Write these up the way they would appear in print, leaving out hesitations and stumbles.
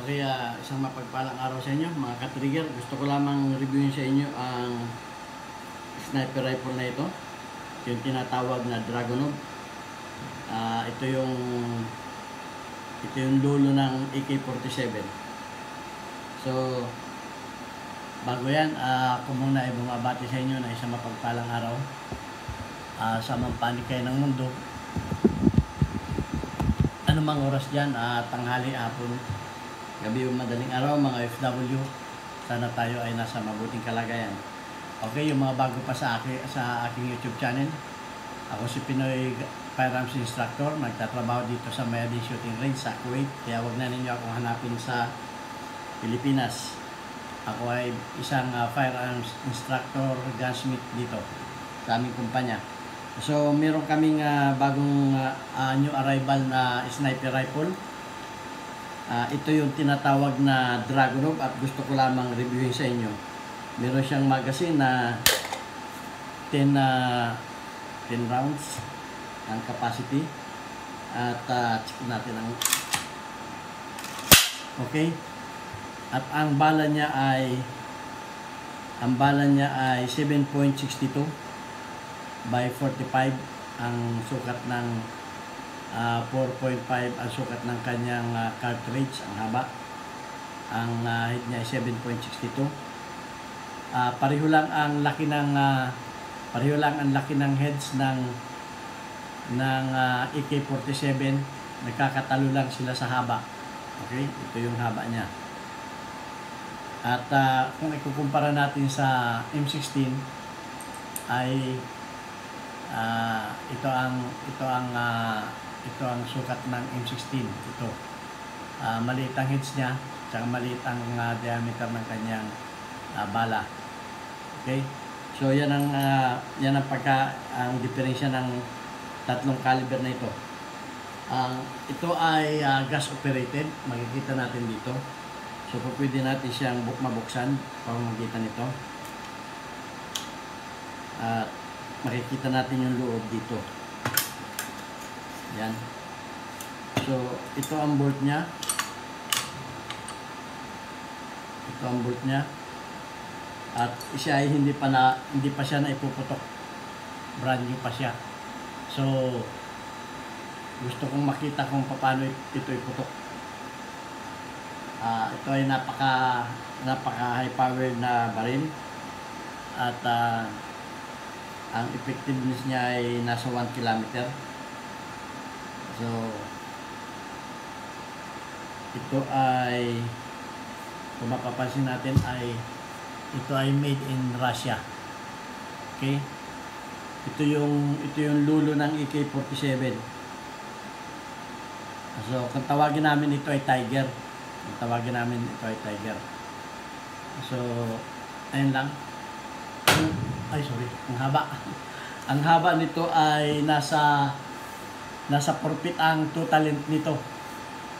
Okay, isang mapagpalang araw sa inyo mga ka-trigger. Gusto ko lamang reviewin sa inyo ang sniper rifle na ito, yung tinatawag na Dragunov. Ito yung lulo ng AK-47. So bago yan, ako muna ay bumabati sa inyo na isang mapagpalang araw sa mga panig kayo ng mundo. Anumang oras dyan, tanghali, hapon, gabi o madaling araw, mga OFW, sana tayo ay nasa mabuting kalagayan. Okay, yung mga bago pa sa aking YouTube channel, ako si Pinoy Firearms Instructor, nagtatrabaho dito sa Mayadin Shooting Range sa Kuwait, kaya wag na ninyo akong hanapin sa Pilipinas. Ako ay isang firearms instructor, gunsmith dito sa aming kumpanya. So meron kaming bagong new arrival na sniper rifle. Ito yung tinatawag na Dragunov at gusto ko lamang reviewin sa inyo. Meron siyang magazine na 10 rounds ang capacity. At check natin ang okay. At ang bala niya ay 7.62 by 45 ang sukat ng 4.5 ang sukat ng kanyang cartridge, ang haba. Ang head niya ay 7.62. Pareho lang ang laki ng heads ng AK-47. Nagkakatalo lang sila sa haba. Okay, ito yung haba niya. At kung ikukumpara natin sa M16 ay ito ang sukat ng M16. Ito maliit ang heads niya, tsaka maliit ang diameter ng kanyang bala. Okay, so yan ang diferensya ng tatlong caliber na ito. Ito ay gas operated, makikita natin dito. So pwede natin siyang mabuksan para makita nito. Makikita natin yung loob dito. Yan. So ito ang bolt niya. Ito ang bolt niya. At siya ay hindi pa siya na ipuputok. Brand new pa siya. So gusto kong makita kung paano ito iputok. Ito ay napaka high power na baril. At ang effectiveness niya ay nasa 1 kilometer. So ito ay, kung mapapansin natin, ito ay made in Russia. Okay, ito yung lulo ng AK-47. So kung tawagin namin ito ay Tiger. So ayun lang. Ang haba. Ang haba nito ay nasa 4 feet ang total length nito.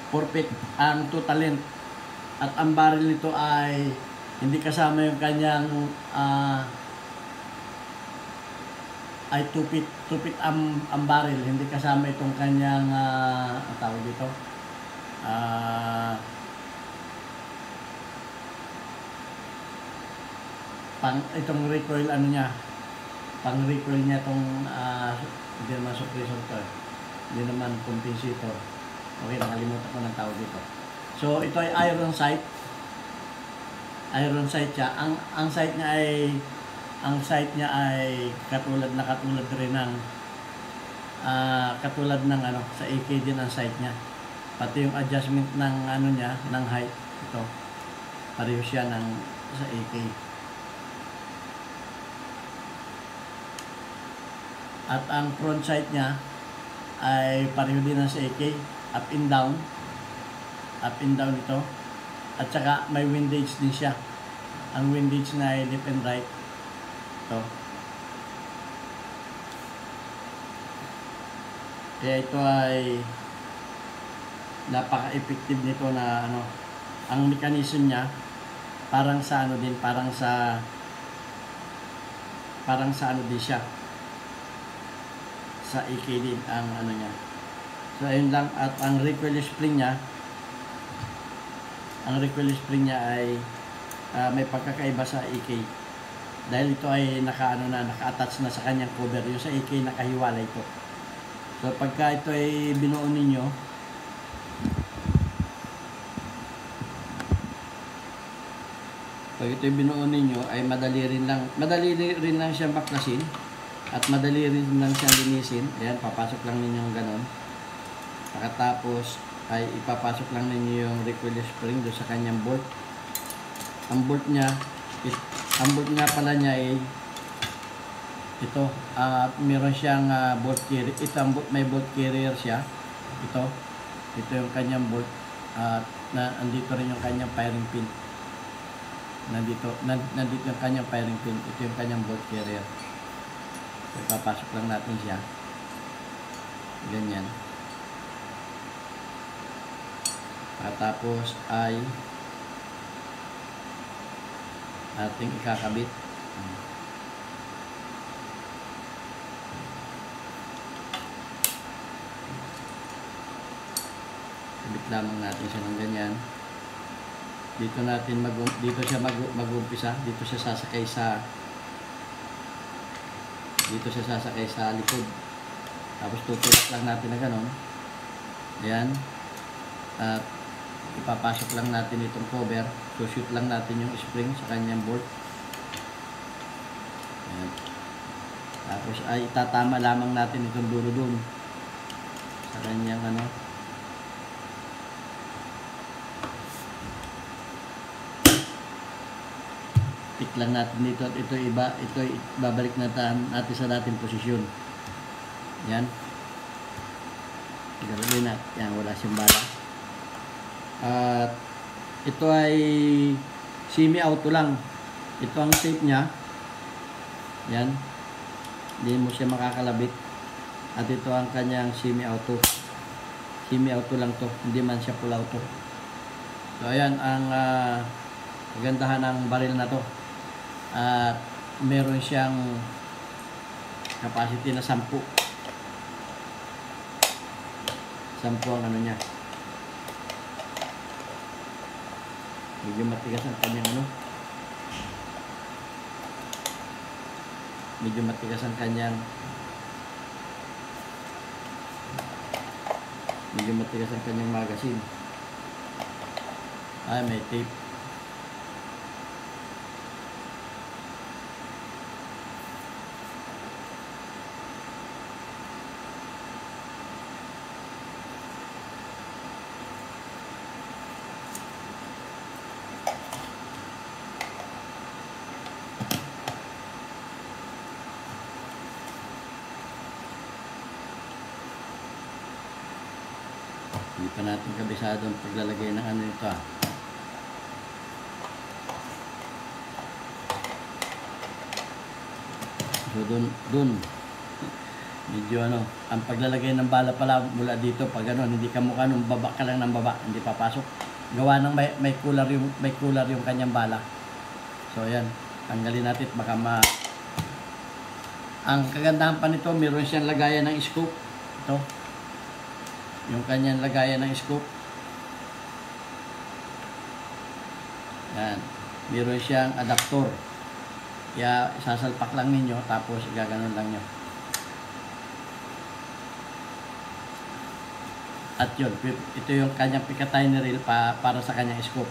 4 feet ang total length. At ang barrel nito ay hindi kasama yung kanyang ay 2 feet ang barrel, hindi kasama itong kanyang ang tawag dito. Itong recoil pang recoil niya itong hindi naman suppressor to, hindi naman compensator. Okay, nakalimutan ko ng tawag dito. So ito ay iron sight siya. Ang sight niya ay katulad rin ng sa AK din ang sight niya. Pati yung adjustment ng ng height, ito pareho siya sa AK. At ang front sight niya ay pareho din sa AK, up and down ito. At saka may windage din siya. Ang windage na ay left and right. Ito. Kaya ito ay napaka-effective nito na ang mechanism niya parang sa din siya. Sa AK din ang niya. So ayun lang. At ang recoil spring niya ang recoil spring niya ay may pagkakaiba sa AK. Dahil ito ay naka-attach na sa kanyang cover. Yung sa AK nakahiwalay ito. So pagka ito ay binuo ninyo, pag ito ay binuo ninyo ay madali rin lang siyang baklasin at madali rin lang siyang linisin. Ayan, papasok lang ninyo yung ganon. Pagkatapos ay ipapasok lang ninyo yung recoil spring doon sa kanyang bolt. Ang bolt niya pala niya ay ito, meron siyang bolt carrier. May bolt carrier siya. Ito yung kanyang bolt at nandito rin yung kanyang firing pin. Nandito yung kanyang firing pin. Ito yung kanyang bolt carrier. So, ipapasok lang natin siya. Ganyan. Tapos ay ating ikakabit. Kabit lamang natin siya ng ganyan. Dito siya mag-umpisa. Dito siya sasakay sa likod. Tapos tutulak lang natin na ganon. Ayan. At ipapasok lang natin itong cover. Shoot lang natin yung spring sa kanyang bolt. Ayan. Tapos ay itatama lamang natin itong dulo dun sa kanyang tik lang natin dito at ito babalik natin sa dating posisyon. Yan. Gagawin natin. Yan, wala siyang bala. At ito ay semi-auto lang. Ito ang shape niya. Yan. Hindi mo siya makakalabit. At ito ang kanyang semi-auto. Semi-auto lang to. Hindi man siya full auto. So, ayan ang kagandahan ng baril na to. At meron siyang capacity na 10. 10 ang niya. Medyo matigas ang kanyang magazine. Ay, may tape. Hindi pa natin kabisado ang paglalagay ng ito. So dun medyo ang paglalagay ng bala pala mula dito pag hindi ka mukha nung baba ka lang ng baba, hindi papasok. Gawa ng may cooler yung kanyang bala. So ayan, tanggalin natin baka ang kagandahan pa nito, meron siyang lagayan ng scope. Ito. Yung kanyang lagayan ng scope. Yan. Meron siyang adapter. Kaya sasalpak lang ninyo tapos gaganon lang nyo. At yun, ito yung kanyang pikatay na reel para sa kanyang scope.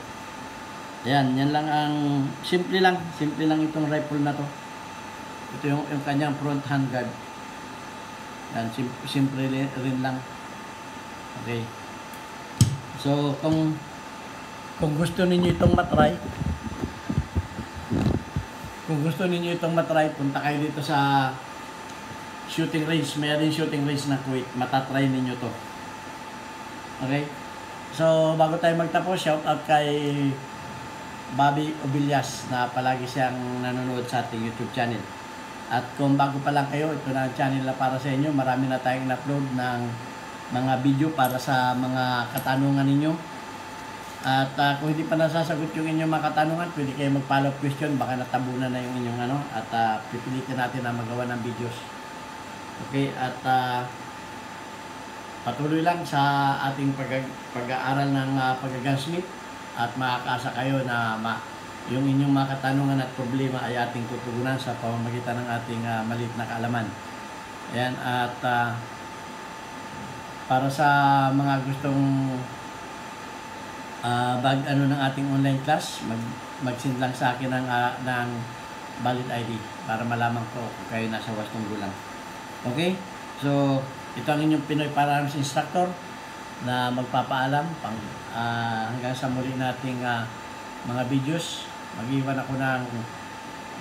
Yan lang ang simple lang itong rifle na to. Ito yung kanyang front handguard. Yan, simple rin lang. Okay. So, kung gusto ninyo itong matry, punta kayo dito sa shooting range. Mayroon shooting range na Kuwait. Matatry ninyo to. Okay? So, bago tayo magtapos, shout out kay Bobby Obillas na palagi siyang nanonood sa ating YouTube channel. At kung bago pa lang kayo, ito na ang channel na para sa inyo. Marami na tayong in-upload ng mga video para sa mga katanungan ninyo. At kung hindi pa nasasagot yung inyong mga katanungan, pwede kayo mag-follow up question. Baka natabunan na yung inyong at pipilitin natin na magawa ng videos. Okay, at patuloy lang sa ating pag-aaral ng pag-gunsmith. at makakaasa kayo na yung inyong mga katanungan at problema ay ating tutugunan sa pamamagitan ng ating maliit na kaalaman. Ayan, at para sa mga gustong ng ating online class, mag-send lang sa akin ng valid ID para malaman ko kung kayo nasa wastong gulang. Okay? So, ito ang inyong Pinoy Firearms Instructor na magpapaalam hanggang sa muli nating mga videos. Mag-iwan ako ng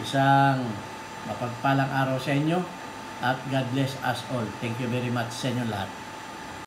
isang mapagpalang araw sa inyo at God bless us all. Thank you very much sa inyo lahat.